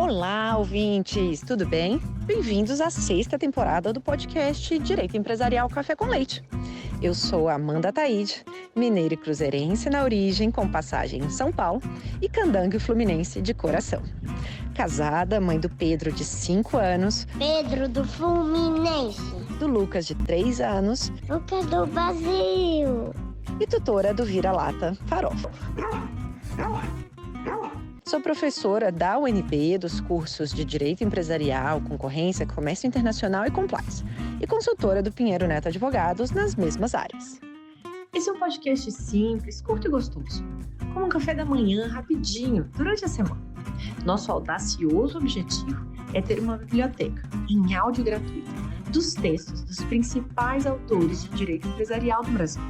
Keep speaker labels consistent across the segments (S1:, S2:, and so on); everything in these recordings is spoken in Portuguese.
S1: Olá, ouvintes! Tudo bem? Bem-vindos à 6ª temporada do podcast Direito Empresarial Café com Leite. Eu sou Amanda Taide, mineira e cruzeirense na origem, com passagem em São Paulo, e candangue fluminense de coração. Casada, mãe do Pedro, de 5 anos.
S2: Pedro do Fluminense.
S1: Do Lucas, de 3 anos.
S2: Lucas do Brasil.
S1: E tutora do Vira-Lata Farofa. Sou professora da UNB dos cursos de Direito Empresarial, Concorrência, Comércio Internacional e Compliance. E consultora do Pinheiro Neto Advogados nas mesmas áreas. Esse é um podcast simples, curto e gostoso. Como um café da manhã, rapidinho, durante a semana. Nosso audacioso objetivo é ter uma biblioteca, em áudio gratuito, dos textos dos principais autores de direito empresarial do Brasil,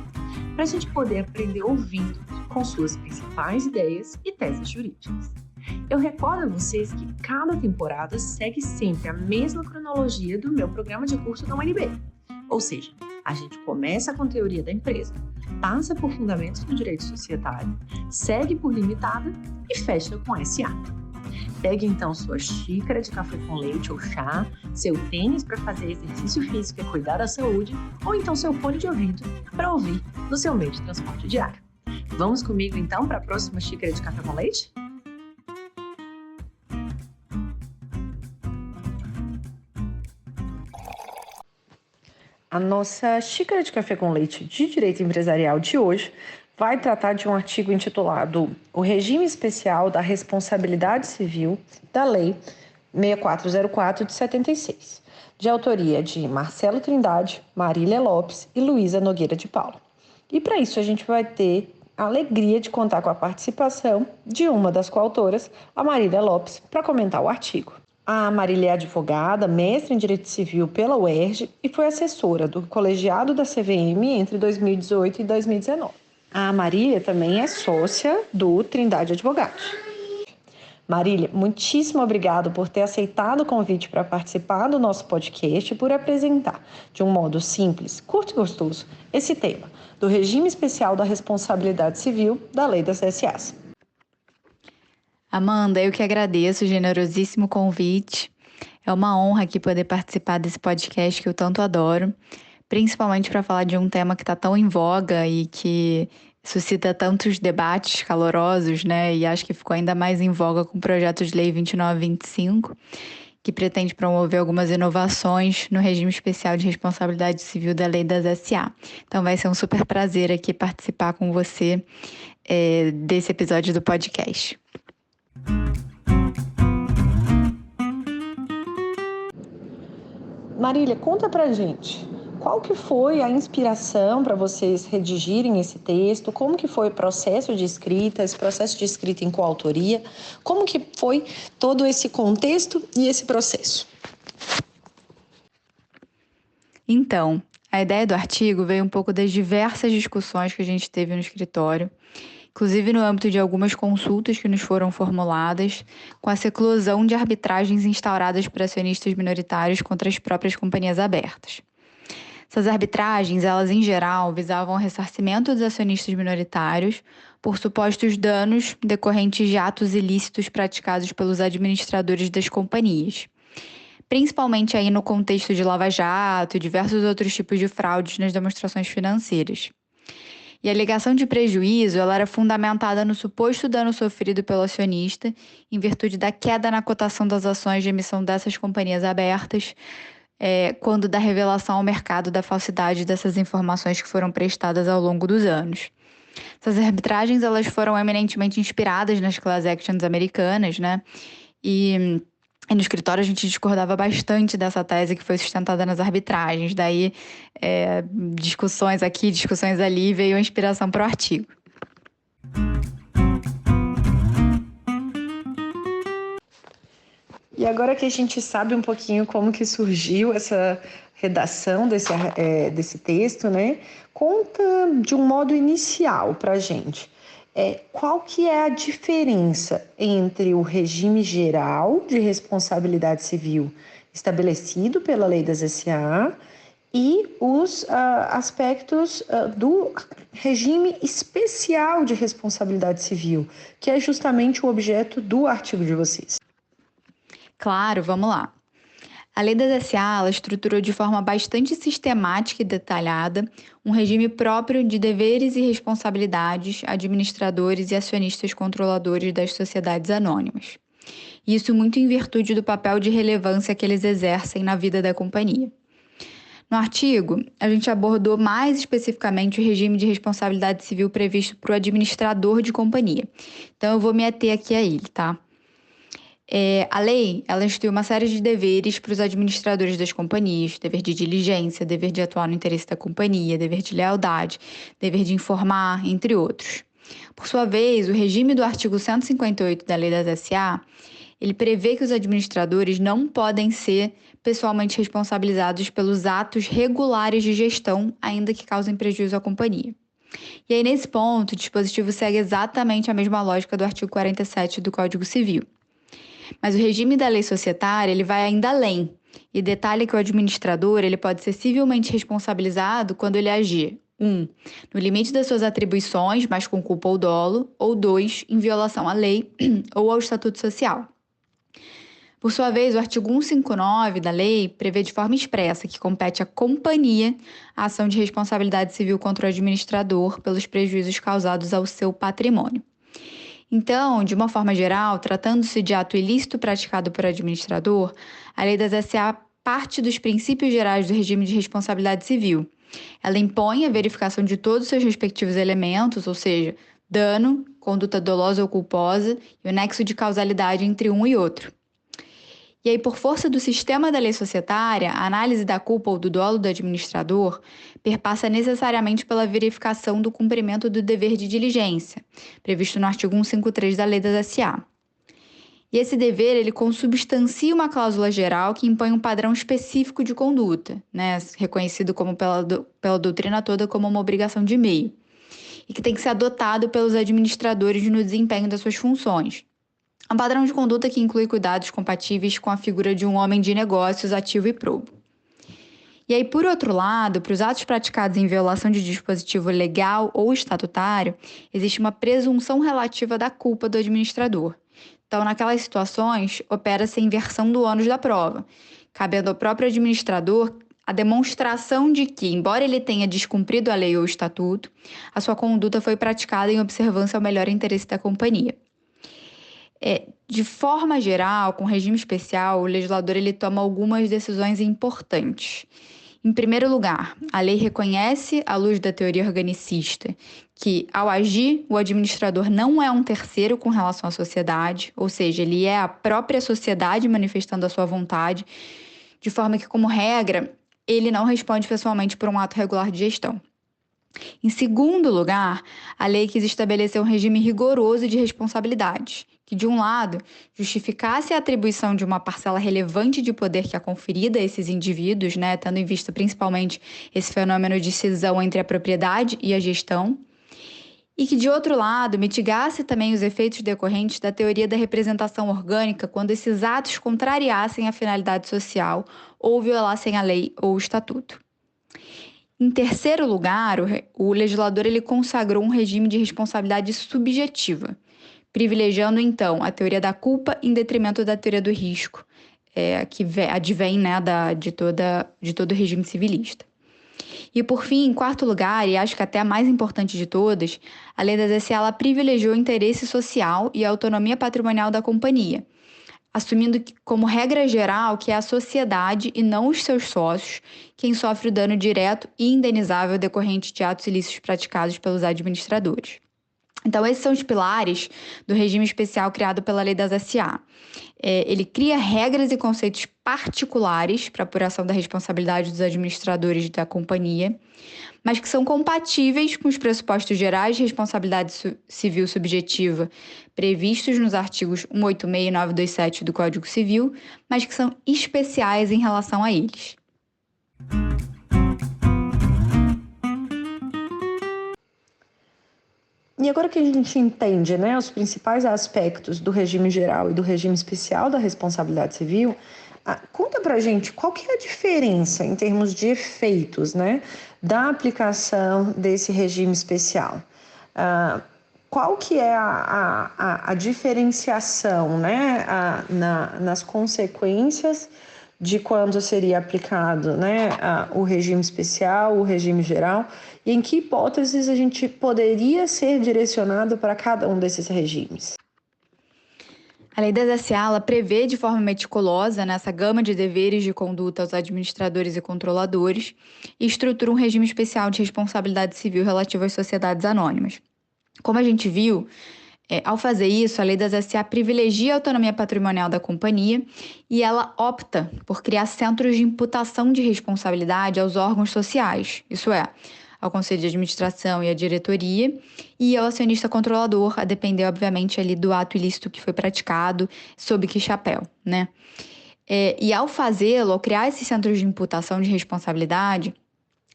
S1: para a gente poder aprender ouvindo com suas principais ideias e teses jurídicas. Eu recordo a vocês que cada temporada segue sempre a mesma cronologia do meu programa de curso da UNB. Ou seja, a gente começa com teoria da empresa, passa por fundamentos do direito societário, segue por limitada e fecha com SA. Pegue então sua xícara de café com leite ou chá, seu tênis para fazer exercício físico e cuidar da saúde, ou então seu fone de ouvido para ouvir no seu meio de transporte diário. Vamos comigo então para a próxima xícara de café com leite? A nossa xícara de café com leite de direito empresarial de hoje vai tratar de um artigo intitulado O Regime Especial da Responsabilidade Civil da Lei 6404 de 76, de autoria de Marcelo Trindade, Marília Lopes e Luísa Nogueira de Paula. E para isso a gente vai ter a alegria de contar com a participação de uma das coautoras, a Marília Lopes, para comentar o artigo. A Marília é advogada, mestre em Direito Civil pela UERJ e foi assessora do colegiado da CVM entre 2018 e 2019. A Marília também é sócia do Trindade Advogados. Marília, muitíssimo obrigado por ter aceitado o convite para participar do nosso podcast e por apresentar, de um modo simples, curto e gostoso, esse tema do regime especial da responsabilidade civil da Lei das SAs.
S3: Amanda, eu que agradeço o generosíssimo convite. É uma honra aqui poder participar desse podcast que eu tanto adoro, principalmente para falar de um tema que está tão em voga e que suscita tantos debates calorosos, né? E acho que ficou ainda mais em voga com o projeto de lei 2925, que pretende promover algumas inovações no regime especial de responsabilidade civil da Lei das SA. Então vai ser um super prazer aqui participar com você desse episódio do podcast.
S1: Marília, conta pra gente, qual que foi a inspiração para vocês redigirem esse texto? Como que foi o processo de escrita, esse processo de escrita em coautoria? Como que foi todo esse contexto e esse processo?
S3: Então, a ideia do artigo veio um pouco das diversas discussões que a gente teve no escritório, inclusive no âmbito de algumas consultas que nos foram formuladas, com essa eclosão de arbitragens instauradas por acionistas minoritários contra as próprias companhias abertas. Essas arbitragens, elas em geral, visavam o ressarcimento dos acionistas minoritários por supostos danos decorrentes de atos ilícitos praticados pelos administradores das companhias, principalmente aí no contexto de lava-jato e diversos outros tipos de fraudes nas demonstrações financeiras. E a alegação de prejuízo ela era fundamentada no suposto dano sofrido pelo acionista em virtude da queda na cotação das ações de emissão dessas companhias abertas, quando da revelação ao mercado da falsidade dessas informações que foram prestadas ao longo dos anos. Essas arbitragens elas foram eminentemente inspiradas nas class actions americanas, né? E no escritório a gente discordava bastante dessa tese que foi sustentada nas arbitragens. Daí, discussões aqui, discussões ali, veio a inspiração para o artigo.
S1: E agora que a gente sabe um pouquinho como que surgiu essa redação desse texto, né? Conta de um modo inicial para a gente. Qual que é a diferença entre o regime geral de responsabilidade civil estabelecido pela Lei das SA e os aspectos do regime especial de responsabilidade civil, que é justamente o objeto do artigo de vocês?
S3: Claro, vamos lá. A lei das SA ela estruturou de forma bastante sistemática e detalhada um regime próprio de deveres e responsabilidades administradores e acionistas controladores das sociedades anônimas. Isso muito em virtude do papel de relevância que eles exercem na vida da companhia. No artigo, a gente abordou mais especificamente o regime de responsabilidade civil previsto para o administrador de companhia. Então, eu vou me ater aqui a ele, tá? A lei, ela institui uma série de deveres para os administradores das companhias, dever de diligência, dever de atuar no interesse da companhia, dever de lealdade, dever de informar, entre outros. Por sua vez, o regime do artigo 158 da Lei das SA, ele prevê que os administradores não podem ser pessoalmente responsabilizados pelos atos regulares de gestão, ainda que causem prejuízo à companhia. E aí, nesse ponto, o dispositivo segue exatamente a mesma lógica do artigo 47 do Código Civil. Mas o regime da lei societária ele vai ainda além e detalha que o administrador ele pode ser civilmente responsabilizado quando ele agir 1. No limite das suas atribuições, mas com culpa ou dolo, ou 2. Em violação à lei ou ao estatuto social. Por sua vez, o artigo 159 da lei prevê de forma expressa que compete à companhia a ação de responsabilidade civil contra o administrador pelos prejuízos causados ao seu patrimônio. Então, de uma forma geral, tratando-se de ato ilícito praticado por administrador, a Lei das SA parte dos princípios gerais do regime de responsabilidade civil. Ela impõe a verificação de todos os seus respectivos elementos, ou seja, dano, conduta dolosa ou culposa e o nexo de causalidade entre um e outro. E aí, por força do sistema da lei societária, a análise da culpa ou do dolo do administrador perpassa necessariamente pela verificação do cumprimento do dever de diligência, previsto no artigo 153 da Lei das SA. E esse dever, ele consubstancia uma cláusula geral que impõe um padrão específico de conduta, reconhecido como pela doutrina toda como uma obrigação de meio, e que tem que ser adotado pelos administradores no desempenho das suas funções. Um padrão de conduta que inclui cuidados compatíveis com a figura de um homem de negócios ativo e probo. E aí, por outro lado, para os atos praticados em violação de dispositivo legal ou estatutário, existe uma presunção relativa da culpa do administrador. Então, naquelas situações, opera-se a inversão do ônus da prova, cabendo ao próprio administrador a demonstração de que, embora ele tenha descumprido a lei ou o estatuto, a sua conduta foi praticada em observância ao melhor interesse da companhia. De forma geral, com regime especial, o legislador ele toma algumas decisões importantes. Em primeiro lugar, a lei reconhece, à luz da teoria organicista, que, ao agir, o administrador não é um terceiro com relação à sociedade, ou seja, ele é a própria sociedade manifestando a sua vontade, de forma que, como regra, ele não responde pessoalmente por um ato regular de gestão. Em segundo lugar, a lei quis estabelecer um regime rigoroso de responsabilidades, que, de um lado, justificasse a atribuição de uma parcela relevante de poder que é conferida a esses indivíduos, tendo em vista principalmente esse fenômeno de cisão entre a propriedade e a gestão, e que, de outro lado, mitigasse também os efeitos decorrentes da teoria da representação orgânica quando esses atos contrariassem a finalidade social ou violassem a lei ou o estatuto. Em terceiro lugar, o legislador ele consagrou um regime de responsabilidade subjetiva, privilegiando, então, a teoria da culpa em detrimento da teoria do risco, que advém de todo o regime civilista. E, por fim, em quarto lugar, e acho que até a mais importante de todas, a Lei das SA ela privilegiou o interesse social e a autonomia patrimonial da companhia, assumindo como regra geral que é a sociedade e não os seus sócios quem sofre o dano direto e indenizável decorrente de atos ilícitos praticados pelos administradores. Então, esses são os pilares do regime especial criado pela Lei das SA. Ele cria regras e conceitos particulares para a apuração da responsabilidade dos administradores da companhia, mas que são compatíveis com os pressupostos gerais de responsabilidade civil subjetiva previstos nos artigos 186 e 927 do Código Civil, mas que são especiais em relação a eles.
S1: E agora que a gente entende, os principais aspectos do regime geral e do regime especial da responsabilidade civil, conta pra gente qual que é a diferença em termos de efeitos, da aplicação desse regime especial. qual que é a diferenciação, né, nas consequências de quando seria aplicado, né, o regime especial, o regime geral, e em que hipóteses a gente poderia ser direcionado para cada um desses regimes?
S3: A lei das SA ela prevê de forma meticulosa nessa gama de deveres de conduta aos administradores e controladores e estrutura um regime especial de responsabilidade civil relativo às sociedades anônimas. Como a gente viu, ao fazer isso, a lei das SA privilegia a autonomia patrimonial da companhia e ela opta por criar centros de imputação de responsabilidade aos órgãos sociais, isso é, ao conselho de administração e à diretoria, e ao acionista controlador, a depender, obviamente, ali do ato ilícito que foi praticado, sob que chapéu, né? E ao fazê-lo, ao criar esses centros de imputação de responsabilidade,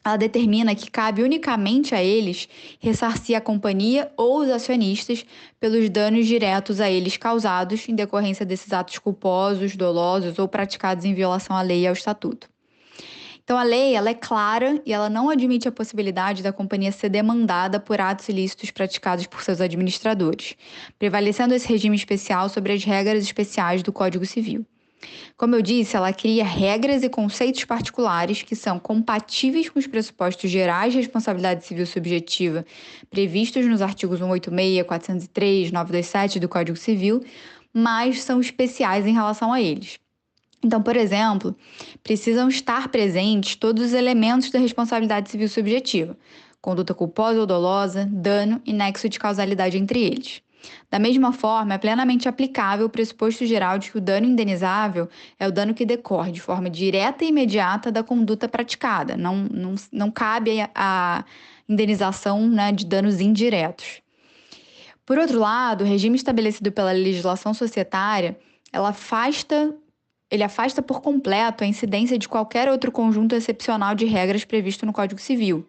S3: ela determina que cabe unicamente a eles ressarcir a companhia ou os acionistas pelos danos diretos a eles causados em decorrência desses atos culposos, dolosos ou praticados em violação à lei e ao estatuto. Então, a lei ela é clara e ela não admite a possibilidade da companhia ser demandada por atos ilícitos praticados por seus administradores, prevalecendo esse regime especial sobre as regras especiais do Código Civil. Como eu disse, ela cria regras e conceitos particulares que são compatíveis com os pressupostos gerais de responsabilidade civil subjetiva previstos nos artigos 186, 403, 927 do Código Civil, mas são especiais em relação a eles. Então, por exemplo, precisam estar presentes todos os elementos da responsabilidade civil subjetiva: conduta culposa ou dolosa, dano e nexo de causalidade entre eles. Da mesma forma, é plenamente aplicável o pressuposto geral de que o dano indenizável é o dano que decorre de forma direta e imediata da conduta praticada. Não cabe a indenização, né, de danos indiretos. Por outro lado, o regime estabelecido pela legislação societária, ele afasta por completo a incidência de qualquer outro conjunto excepcional de regras previsto no Código Civil,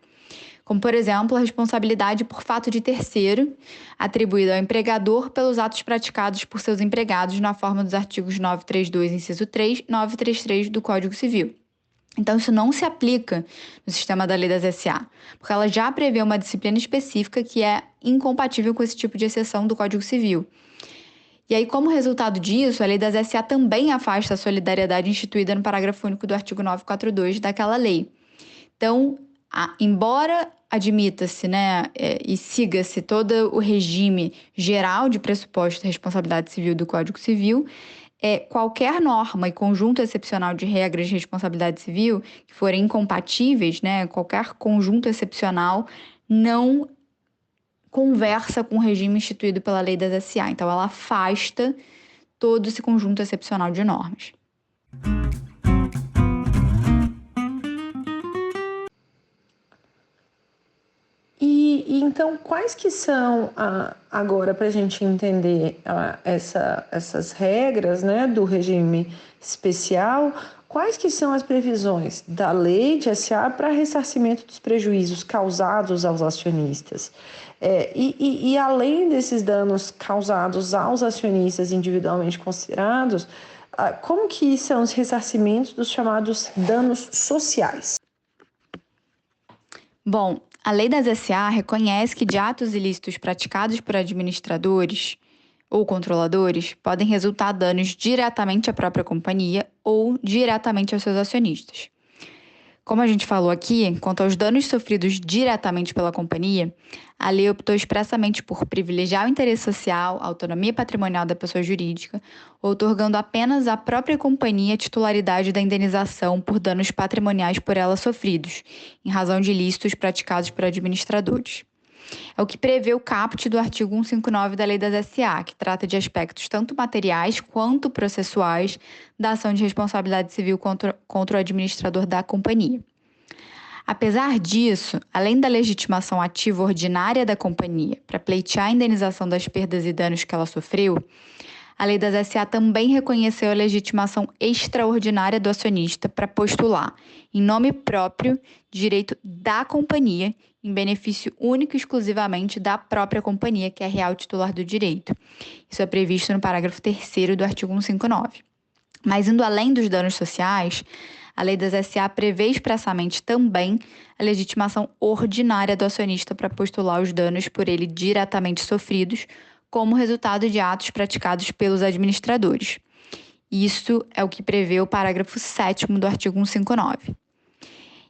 S3: como, por exemplo, a responsabilidade por fato de terceiro, atribuída ao empregador pelos atos praticados por seus empregados na forma dos artigos 932, inciso 3 e 933 do Código Civil. Então, isso não se aplica no sistema da lei das SA, porque ela já prevê uma disciplina específica que é incompatível com esse tipo de exceção do Código Civil. E aí, como resultado disso, a lei das SA também afasta a solidariedade instituída no parágrafo único do artigo 942 daquela lei. Então, embora admita-se, né, e siga-se todo o regime geral de pressuposto da responsabilidade civil do Código Civil, qualquer norma e conjunto excepcional de regras de responsabilidade civil que forem incompatíveis, né, qualquer conjunto excepcional não conversa com o regime instituído pela lei das SA. Então, ela afasta todo esse conjunto excepcional de normas.
S1: E então, quais que são, agora, para a gente entender essas regras, né, do regime especial, quais que são as previsões da lei de SA para ressarcimento dos prejuízos causados aos acionistas? E além desses danos causados aos acionistas individualmente considerados, como que são os ressarcimentos dos chamados danos sociais?
S3: Bom, a lei das SA reconhece que de atos ilícitos praticados por administradores ou controladores podem resultar danos diretamente à própria companhia ou diretamente aos seus acionistas. Como a gente falou aqui, quanto aos danos sofridos diretamente pela companhia, a lei optou expressamente por privilegiar o interesse social, a autonomia patrimonial da pessoa jurídica, outorgando apenas à própria companhia a titularidade da indenização por danos patrimoniais por ela sofridos, em razão de ilícitos praticados por administradores. É o que prevê o caput do artigo 159 da Lei das SA, que trata de aspectos tanto materiais quanto processuais da ação de responsabilidade civil contra o administrador da companhia. Apesar disso, além da legitimação ativa ordinária da companhia para pleitear a indenização das perdas e danos que ela sofreu, a Lei das SA também reconheceu a legitimação extraordinária do acionista para postular, em nome próprio, direito da companhia, em benefício único e exclusivamente da própria companhia, que é a real titular do direito. Isso é previsto no parágrafo 3º do artigo 159. Mas, indo além dos danos sociais, a lei das SA prevê expressamente também a legitimação ordinária do acionista para postular os danos por ele diretamente sofridos como resultado de atos praticados pelos administradores. Isso é o que prevê o parágrafo 7º do artigo 159.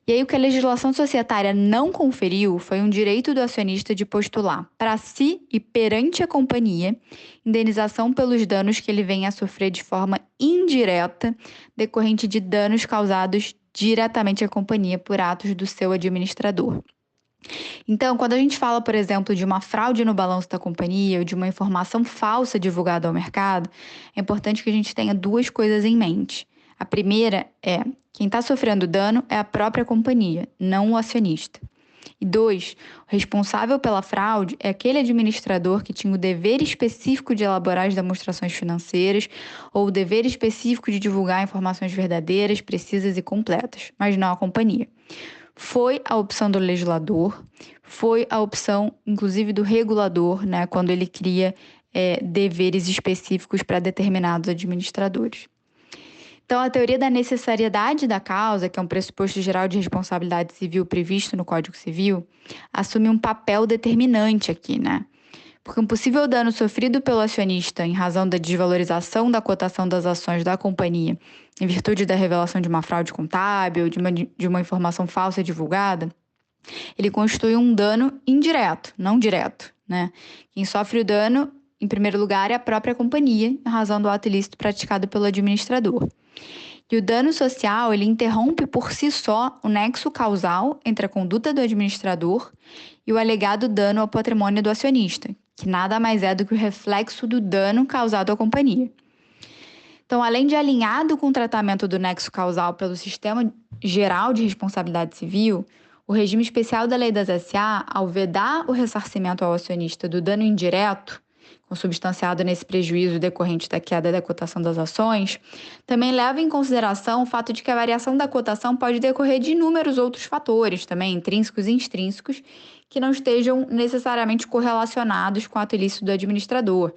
S3: E aí o que a legislação societária não conferiu foi um direito do acionista de postular para si e perante a companhia indenização pelos danos que ele venha a sofrer de forma indireta decorrente de danos causados diretamente à companhia por atos do seu administrador. Então, quando a gente fala, por exemplo, de uma fraude no balanço da companhia ou de uma informação falsa divulgada ao mercado, é importante que a gente tenha duas coisas em mente. A primeira é, quem está sofrendo dano é a própria companhia, não o acionista. E 2, o responsável pela fraude é aquele administrador que tinha o dever específico de elaborar as demonstrações financeiras ou o dever específico de divulgar informações verdadeiras, precisas e completas, mas não a companhia. Foi a opção do legislador, foi a opção, inclusive, do regulador, né, quando ele cria deveres específicos para determinados administradores. Então, a teoria da necessariedade da causa, que é um pressuposto geral de responsabilidade civil previsto no Código Civil, assume um papel determinante aqui, né? Porque um possível dano sofrido pelo acionista em razão da desvalorização da cotação das ações da companhia, em virtude da revelação de uma fraude contábil, de uma informação falsa divulgada, ele constitui um dano indireto, não direto, né? Quem sofre o dano, em primeiro lugar, é a própria companhia, em razão do ato ilícito praticado pelo administrador. E o dano social, ele interrompe por si só o nexo causal entre a conduta do administrador e o alegado dano ao patrimônio do acionista, que nada mais é do que o reflexo do dano causado à companhia. Então, além de alinhado com o tratamento do nexo causal pelo Sistema Geral de Responsabilidade Civil, o regime especial da Lei das SA, ao vedar o ressarcimento ao acionista do dano indireto, consubstanciado nesse prejuízo decorrente da queda da cotação das ações, também leva em consideração o fato de que a variação da cotação pode decorrer de inúmeros outros fatores, também intrínsecos e extrínsecos, que não estejam necessariamente correlacionados com o ato ilícito do administrador.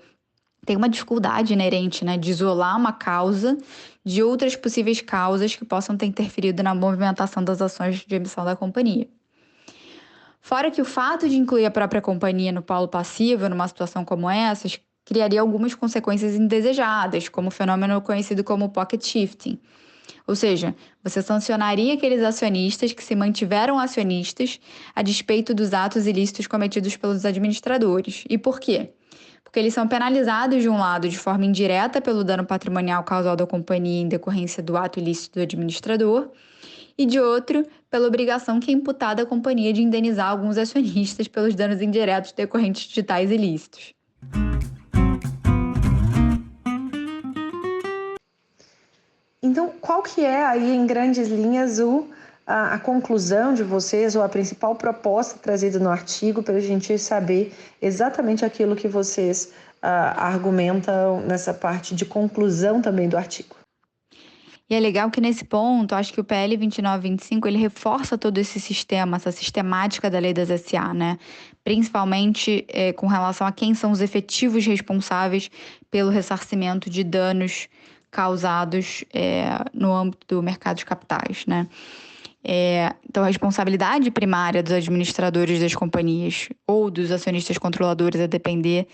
S3: Tem uma dificuldade inerente, né, de isolar uma causa de outras possíveis causas que possam ter interferido na movimentação das ações de emissão da companhia. Fora que o fato de incluir a própria companhia no polo passivo, numa situação como essa, criaria algumas consequências indesejadas, como o fenômeno conhecido como pocket shifting. Ou seja, você sancionaria aqueles acionistas que se mantiveram acionistas a despeito dos atos ilícitos cometidos pelos administradores. E por quê? Porque eles são penalizados, de um lado, de forma indireta pelo dano patrimonial causado à companhia em decorrência do ato ilícito do administrador, e de outro, pela obrigação que é imputada à companhia de indenizar alguns acionistas pelos danos indiretos decorrentes de tais ilícitos.
S1: Então, qual que é aí, em grandes linhas, a conclusão de vocês, ou a principal proposta trazida no artigo, para a gente saber exatamente aquilo que vocês argumentam nessa parte de conclusão também do artigo?
S3: E é legal que nesse ponto, acho que o PL 2925, ele reforça todo esse sistema, essa sistemática da lei das SA, né? Principalmente com relação a quem são os efetivos responsáveis pelo ressarcimento de danos causados no âmbito do mercado de capitais, né? Então, a responsabilidade primária dos administradores das companhias ou dos acionistas controladores a depender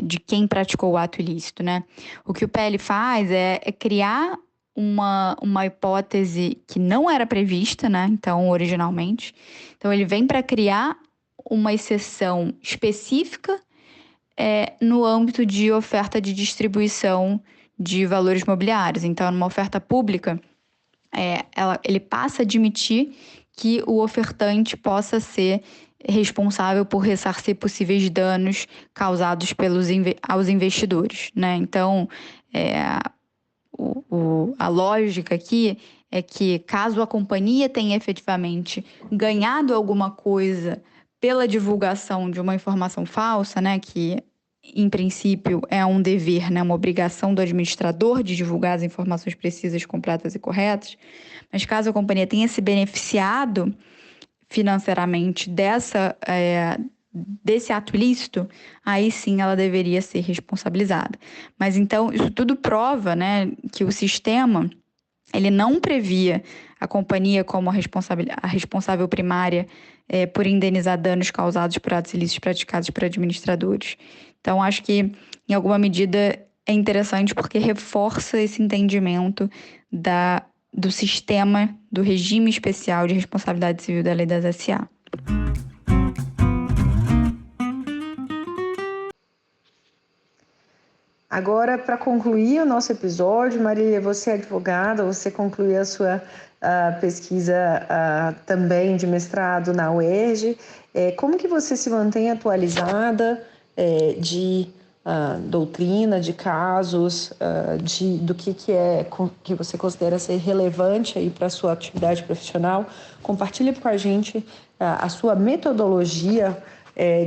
S3: de quem praticou o ato ilícito, né? O que o PL faz é criar uma hipótese que não era prevista, né? Então, originalmente. Então, ele vem para criar uma exceção específica no âmbito de oferta de distribuição de valores mobiliários. Então, numa oferta pública, ele passa a admitir que o ofertante possa ser responsável por ressarcir possíveis danos causados aos investidores, né? Então, a lógica aqui é que, caso a companhia tenha efetivamente ganhado alguma coisa pela divulgação de uma informação falsa, né, que em princípio é um dever, né, uma obrigação do administrador de divulgar as informações precisas, completas e corretas, mas caso a companhia tenha se beneficiado financeiramente desse ato ilícito, aí sim ela deveria ser responsabilizada. Mas então isso tudo prova, né, que o sistema ele não previa a companhia como a responsável primária por indenizar danos causados por atos ilícitos praticados por administradores. Então, acho que, em alguma medida, é interessante porque reforça esse entendimento do sistema, do regime especial de responsabilidade civil da Lei das SA.
S1: Agora, para concluir o nosso episódio, Marília, você é advogada, você concluiu a sua pesquisa também de mestrado na UERJ. Como que você se mantém atualizada de doutrina, de casos, do que você considera ser relevante aí para a sua atividade profissional? Compartilhe com a gente a sua metodologia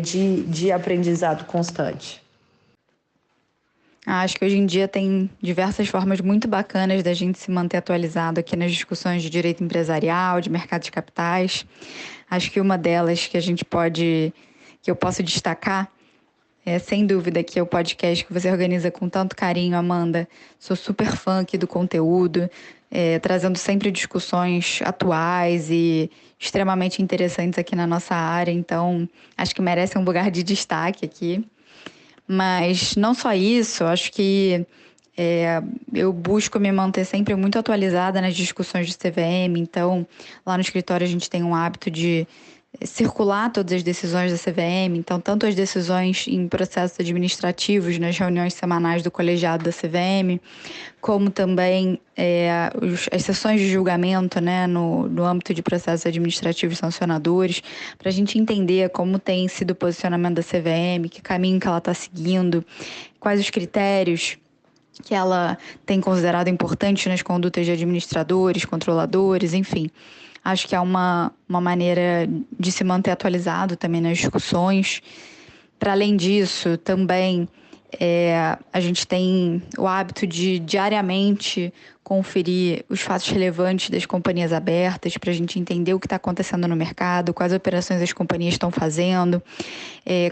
S1: de aprendizado constante.
S3: Acho que hoje em dia tem diversas formas muito bacanas da gente se manter atualizado aqui nas discussões de direito empresarial, de mercado de capitais. Acho que uma delas que eu posso destacar sem dúvida que é o podcast que você organiza com tanto carinho, Amanda. Sou super fã aqui do conteúdo, trazendo sempre discussões atuais e extremamente interessantes aqui na nossa área. Então, acho que merece um lugar de destaque aqui. Mas não só isso, acho que eu busco me manter sempre muito atualizada nas discussões de CVM. Então, lá no escritório a gente tem um hábito de circular todas as decisões da CVM. Então, tanto as decisões em processos administrativos, nas reuniões semanais do colegiado da CVM, como também as sessões de julgamento, né, no âmbito de processos administrativos sancionadores, para a gente entender como tem sido o posicionamento da CVM, que caminho que ela está seguindo, quais os critérios que ela tem considerado importantes nas condutas de administradores, controladores, enfim. Acho que é uma maneira de se manter atualizado também nas discussões. Para além disso, também a gente tem o hábito de diariamente conferir os fatos relevantes das companhias abertas para a gente entender o que está acontecendo no mercado, quais operações as companhias estão fazendo,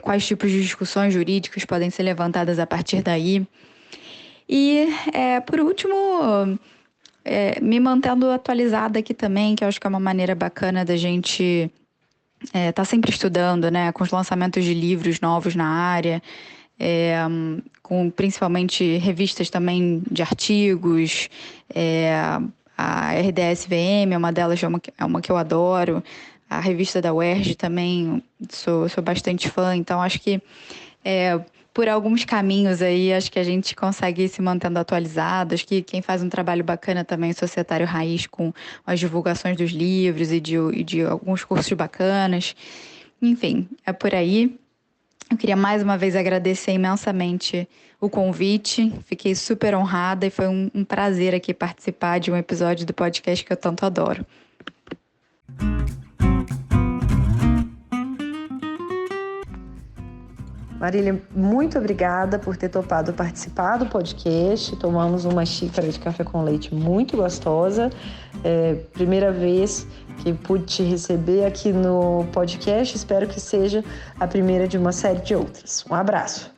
S3: quais tipos de discussões jurídicas podem ser levantadas a partir daí. E, por último, me mantendo atualizada aqui também, que eu acho que é uma maneira bacana da gente tá sempre estudando, né, com os lançamentos de livros novos na área, com principalmente revistas também de artigos, a RDS-VM é uma delas, é uma que eu adoro, a revista da UERJ também, sou bastante fã, então acho que por alguns caminhos aí, acho que a gente consegue ir se mantendo atualizado. Acho que quem faz um trabalho bacana também é o Societário Raiz, com as divulgações dos livros e de alguns cursos bacanas. Enfim, é por aí. Eu queria mais uma vez agradecer imensamente o convite. Fiquei super honrada e foi um prazer aqui participar de um episódio do podcast que eu tanto adoro.
S1: Marília, muito obrigada por ter topado participar do podcast. Tomamos uma xícara de café com leite muito gostosa. Primeira vez que pude te receber aqui no podcast. Espero que seja a primeira de uma série de outras. Um abraço.